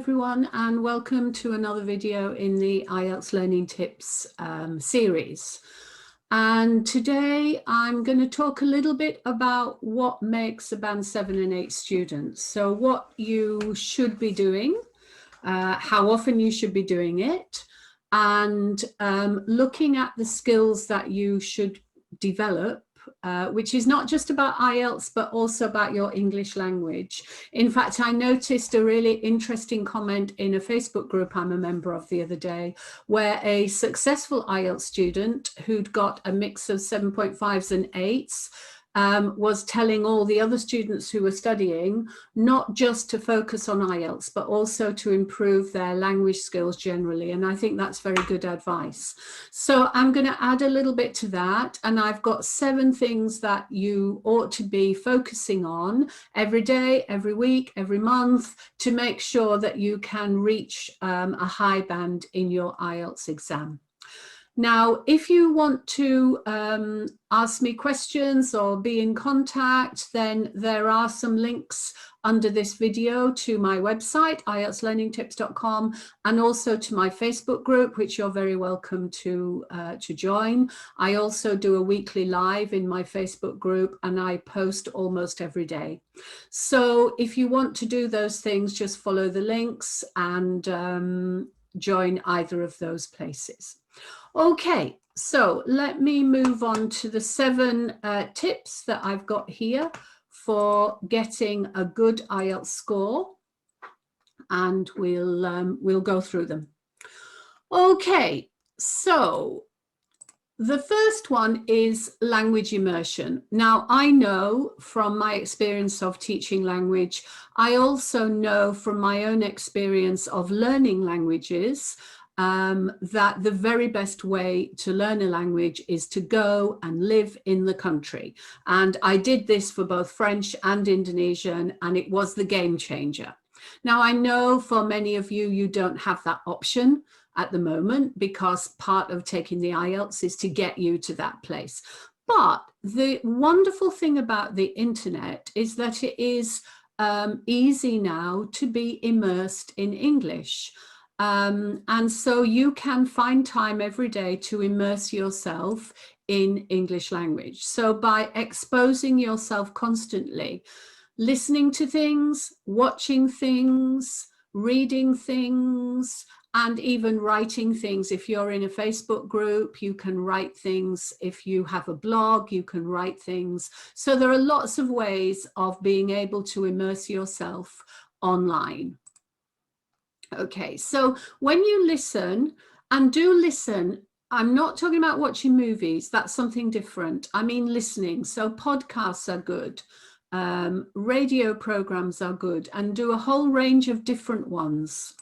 everyone, and welcome to another video in the IELTS Learning Tips series. And today I'm going to talk a little bit about what makes a Band 7 and 8 student. So what you should be doing, how often you should be doing it, and looking at the skills that you should develop, which is not just about IELTS, but also about your English language. In fact, I noticed a really interesting comment in a Facebook group I'm a member of the other day, where a successful IELTS student who'd got a mix of 7.5s and 8s was telling all the other students who were studying not just to focus on IELTS, but also to improve their language skills generally. And I think that's very good advice. So I'm going to add a little bit to that. And I've got 7 things that you ought to be focusing on every day, every week, every month to make sure that you can reach a high band in your IELTS exam. Now, if you want to ask me questions or be in contact, then there are some links under this video to my website, IELTSlearningtips.com, and also to my Facebook group, which you're very welcome to join. I also do a weekly live in my Facebook group, and I post almost every day. So if you want to do those things, just follow the links and join either of those places. Okay, so let me move on to the 7 tips that I've got here for getting a good IELTS score, and we'll go through them. Okay, so the first one is language immersion. Now, I know from my experience of teaching language, I also know from my own experience of learning languages that the very best way to learn a language is to go and live in the country. And I did this for both French and Indonesian, and it was the game changer. Now, I know for many of you, you don't have that option at the moment because part of taking the IELTS is to get you to that place. But the wonderful thing about the internet is that it is easy now to be immersed in English. And so you can find time every day to immerse yourself in English language. So by exposing yourself constantly, listening to things, watching things, reading things, and even writing things. If you're in a Facebook group, you can write things. If you have a blog, you can write things. So there are lots of ways of being able to immerse yourself online. Okay, so when you listen, and do listen, I'm not talking about watching movies, that's something different. I mean listening, so podcasts are good, radio programs are good, and do a whole range of different ones.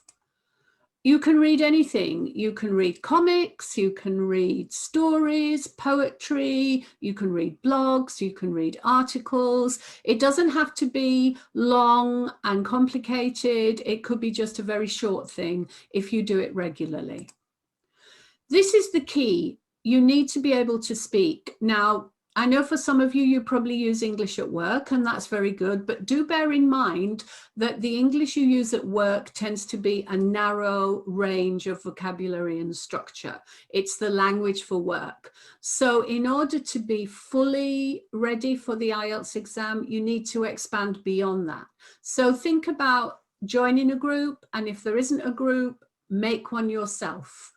You can read anything. You can read comics, you can read stories, poetry, you can read blogs, you can read articles. It doesn't have to be long and complicated. It could be just a very short thing if you do it regularly. This is the key. You need to be able to speak. Now, I know for some of you, you probably use English at work, and that's very good, but do bear in mind that the English you use at work tends to be a narrow range of vocabulary and structure. It's the language for work. So in order to be fully ready for the IELTS exam, you need to expand beyond that. So think about joining a group, and if there isn't a group, make one yourself.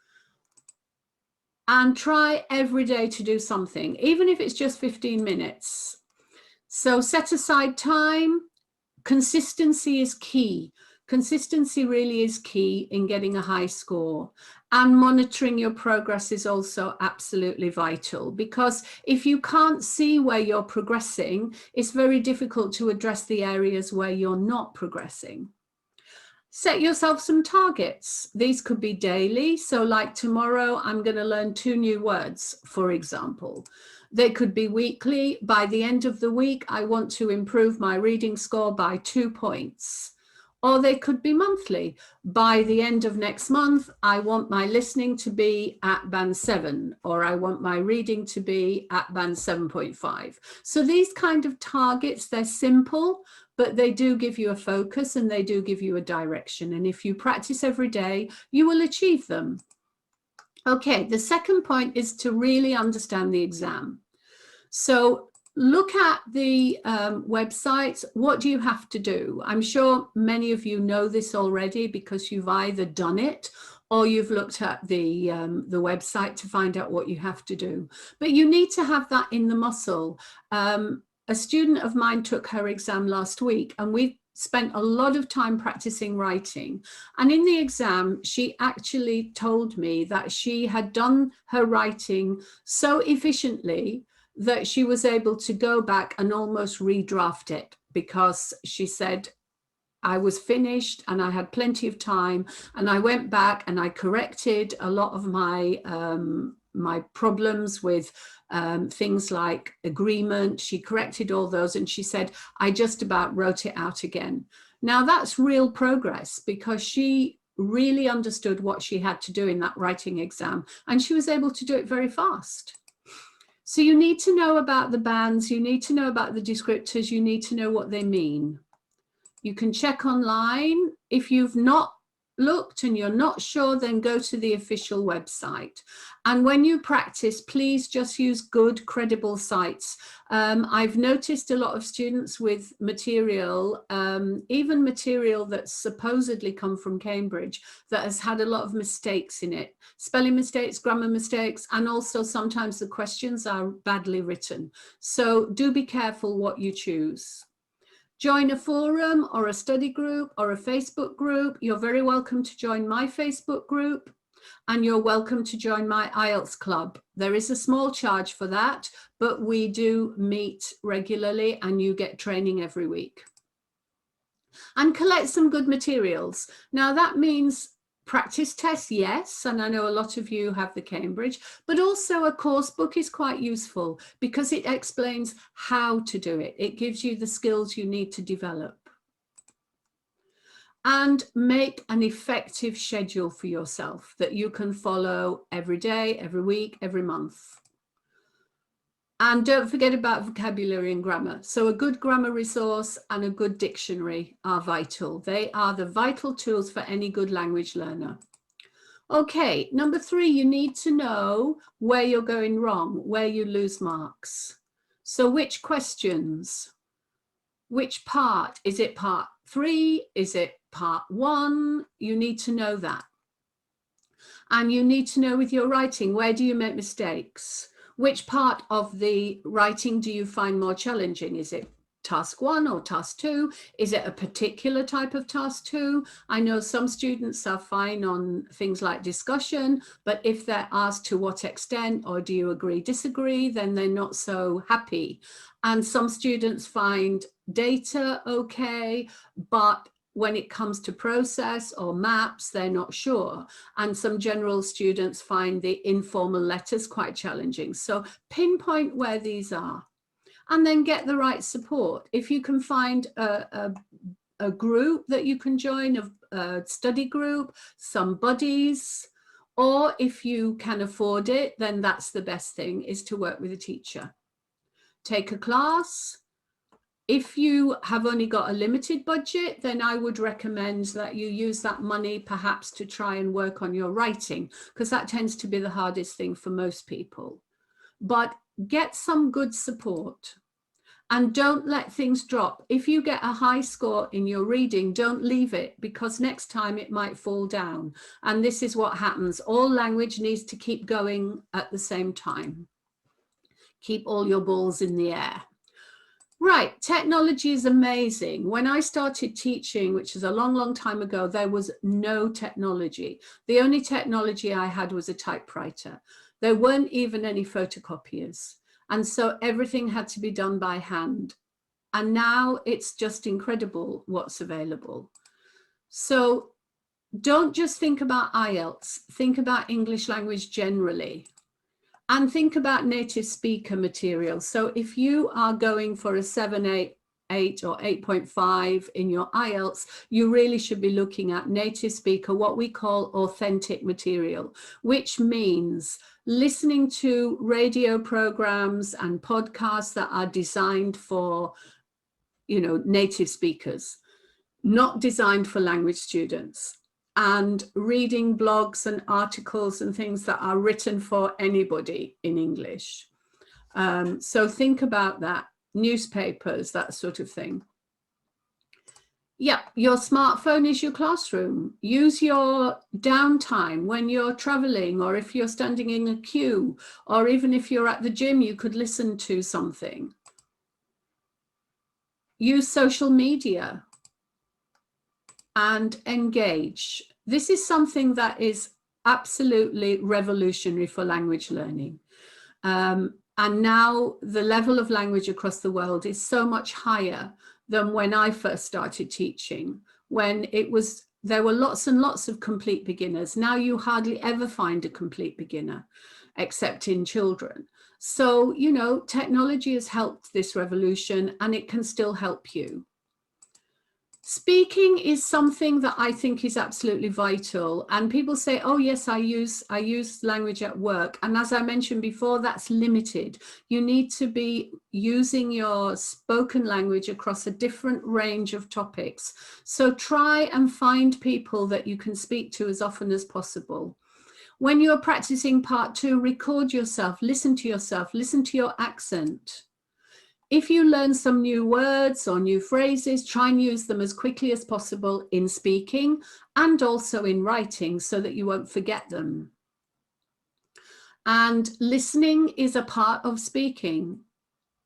And try every day to do something, even if it's just 15 minutes. So set aside time. Consistency is key. Consistency really is key in getting a high score. And monitoring your progress is also absolutely vital, because if you can't see where you're progressing, it's very difficult to address the areas where you're not progressing. Set yourself some targets. These could be daily. So like tomorrow, I'm going to learn 2 new words, for example. They could be weekly. By the end of the week, I want to improve my reading score by 2 points. Or they could be monthly. By the end of next month, I want my listening to be at band 7, or I want my reading to be at band 7.5. So these kind of targets, they're simple, but they do give you a focus and they do give you a direction. And if you practice every day, you will achieve them. Okay, the second point is to really understand the exam. So look at the websites. What do you have to do? I'm sure many of you know this already because you've either done it or you've looked at the website to find out what you have to do. But you need to have that in the muscle. A student of mine took her exam last week, and we spent a lot of time practicing writing. And in the exam, she actually told me that she had done her writing so efficiently that she was able to go back and almost redraft it, because she said, I was finished and I had plenty of time, and I went back and I corrected a lot of my my problems with things like agreement. She corrected all those, and she said, I just about wrote it out again. Now that's real progress, because she really understood what she had to do in that writing exam, and she was able to do it very fast. So you need to know about the bands, you need to know about the descriptors, you need to know what they mean. You can check online. If you've not looked and you're not sure, then go to the official website. And when you practice, please just use good, credible sites. I've noticed a lot of students with material, even material that's supposedly come from Cambridge, that has had a lot of mistakes in it. Spelling mistakes, grammar mistakes, and also sometimes the questions are badly written. So do be careful what you choose. Join a forum or a study group or a Facebook group. You're very welcome to join my Facebook group, and you're welcome to join my IELTS club. There is a small charge for that, but we do meet regularly and you get training every week. And collect some good materials. Now that means practice tests, yes, and I know a lot of you have the Cambridge, but also a course book is quite useful because it explains how to do it. It gives you the skills you need to develop. And make an effective schedule for yourself that you can follow every day, every week, every month. And don't forget about vocabulary and grammar. So a good grammar resource and a good dictionary are vital. They are the vital tools for any good language learner. Okay, number 3, you need to know where you're going wrong, where you lose marks. So which questions? Which part? Is it part 3? Is it part 1? You need to know that. And you need to know with your writing, where do you make mistakes? Which part of the writing do you find more challenging? Is it task 1 or task 2? Is it a particular type of task 2? I know some students are fine on things like discussion, but if they're asked to what extent or do you agree, disagree, then they're not so happy. And some students find data okay, but when it comes to process or maps, they're not sure. And some general students find the informal letters quite challenging. So pinpoint where these are and then get the right support. If you can find a group that you can join, a study group, some buddies, or if you can afford it, then that's the best thing, is to work with a teacher. Take a class. If you have only got a limited budget, then I would recommend that you use that money perhaps to try and work on your writing, because that tends to be the hardest thing for most people. But get some good support and don't let things drop. If you get a high score in your reading, don't leave it, because next time it might fall down. And this is what happens. All language needs to keep going at the same time. Keep all your balls in the air. Right, technology is amazing. When I started teaching, which is a long, long time ago, there was no technology. The only technology I had was a typewriter. There weren't even any photocopiers. And so everything had to be done by hand. And now it's just incredible what's available. So don't just think about IELTS, think about English language generally. And think about native speaker material. So if you are going for a 7, 8, 8 or 8.5 in your IELTS, you really should be looking at native speaker, what we call authentic material, which means listening to radio programs and podcasts that are designed for, you know, native speakers, not designed for language students, and reading blogs and articles and things that are written for anybody in English. So think about that, newspapers, that sort of thing. Yeah, your smartphone is your classroom. Use your downtime when you're traveling, or if you're standing in a queue, or even if you're at the gym, you could listen to something. Use social media and engage. This is something that is absolutely revolutionary for language learning. And now the level of language across the world is so much higher than when I first started teaching, when there were lots and lots of complete beginners. Now you hardly ever find a complete beginner, except in children. So, you know, technology has helped this revolution, and it can still help you. Speaking is something that I think is absolutely vital, and people say, oh yes, I use language at work, and as I mentioned before, that's limited. You need to be using your spoken language across a different range of topics. So try and find people that you can speak to as often as possible. When you're practicing part 2, record yourself, listen to your accent. If you learn some new words or new phrases, try and use them as quickly as possible in speaking and also in writing so that you won't forget them. And listening is a part of speaking.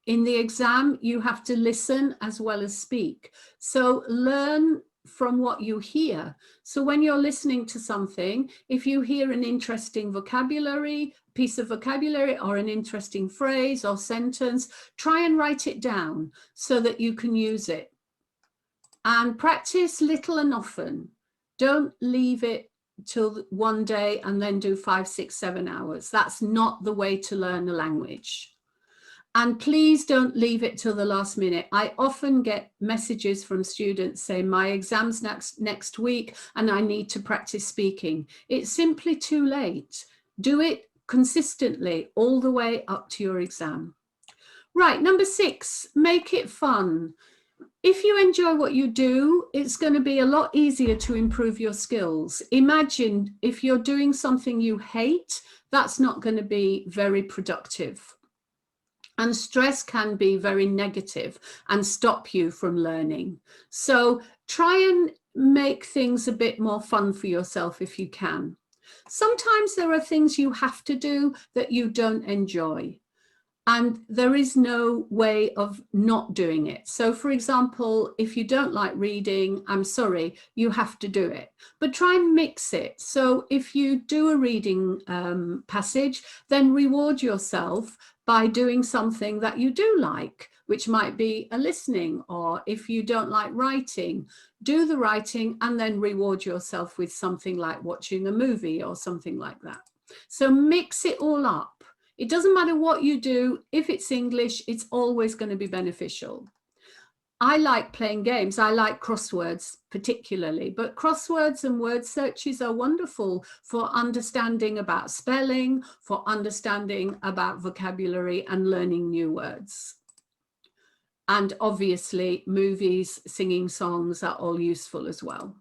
In the exam, you have to listen as well as speak. So learn from what you hear. So when you're listening to something, if you hear an interesting piece of vocabulary or an interesting phrase or sentence, try and write it down so that you can use it. And practice little and often. Don't leave it till one day and then do 5, 6, 7 hours. That's not the way to learn a language. And please don't leave it till the last minute. I often get messages from students saying, my exam's next week and I need to practice speaking. It's simply too late. Do it consistently all the way up to your exam. Right, number 6, make it fun. If you enjoy what you do, it's going to be a lot easier to improve your skills. Imagine if you're doing something you hate, that's not going to be very productive. And stress can be very negative and stop you from learning. So try and make things a bit more fun for yourself if you can. Sometimes there are things you have to do that you don't enjoy. And there is no way of not doing it. So for example, if you don't like reading, I'm sorry, you have to do it. But try and mix it. So if you do a reading passage, then reward yourself by doing something that you do like, which might be a listening, or if you don't like writing, do the writing and then reward yourself with something like watching a movie or something like that. So mix it all up. It doesn't matter what you do. If it's English, it's always going to be beneficial. I like playing games. I like crosswords particularly, but crosswords and word searches are wonderful for understanding about spelling, for understanding about vocabulary and learning new words. And obviously movies, singing songs are all useful as well.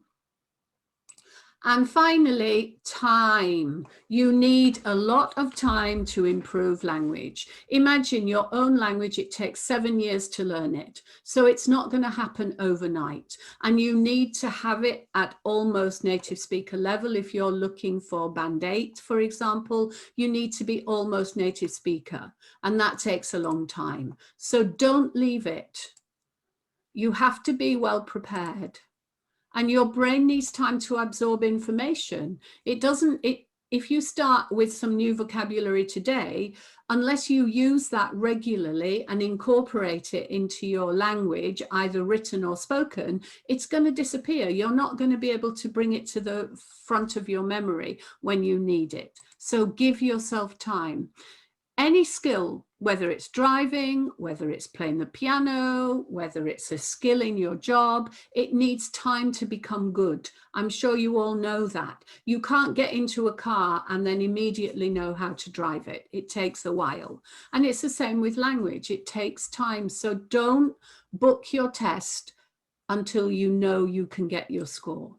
And finally, time. You need a lot of time to improve language. Imagine your own language, it takes 7 years to learn it. So it's not going to happen overnight. And you need to have it at almost native speaker level. If you're looking for band 8, for example, you need to be almost native speaker. And that takes a long time. So don't leave it. You have to be well prepared. And your brain needs time to absorb information. If you start with some new vocabulary today, unless you use that regularly and incorporate it into your language, either written or spoken, it's going to disappear. You're not going to be able to bring it to the front of your memory when you need it. So give yourself time. any skill, whether it's driving, whether it's playing the piano, whether it's a skill in your job, it needs time to become good. I'm sure you all know that. You can't get into a car and then immediately know how to drive it. It takes a while. And it's the same with language. It takes time. So don't book your test until you know you can get your score.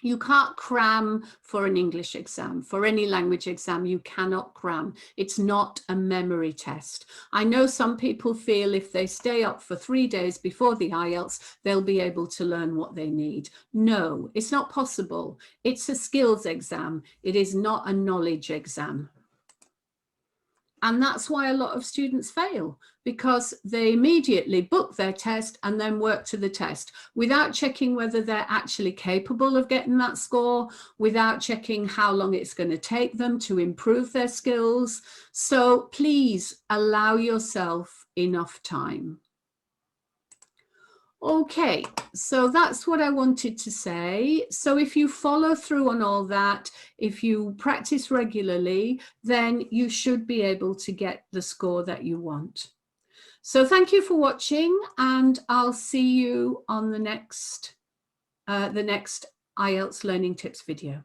You can't cram for an English exam, for any language exam, you cannot cram. It's not a memory test. I know some people feel if they stay up for 3 days before the IELTS, they'll be able to learn what they need. No, it's not possible. It's a skills exam. It is not a knowledge exam. And that's why a lot of students fail, because they immediately book their test and then work to the test without checking whether they're actually capable of getting that score, without checking how long it's going to take them to improve their skills. So please allow yourself enough time. Okay, so that's what I wanted to say. So if you follow through on all that, if you practice regularly, then you should be able to get the score that you want. So thank you for watching, and I'll see you on the next IELTS Learning Tips video.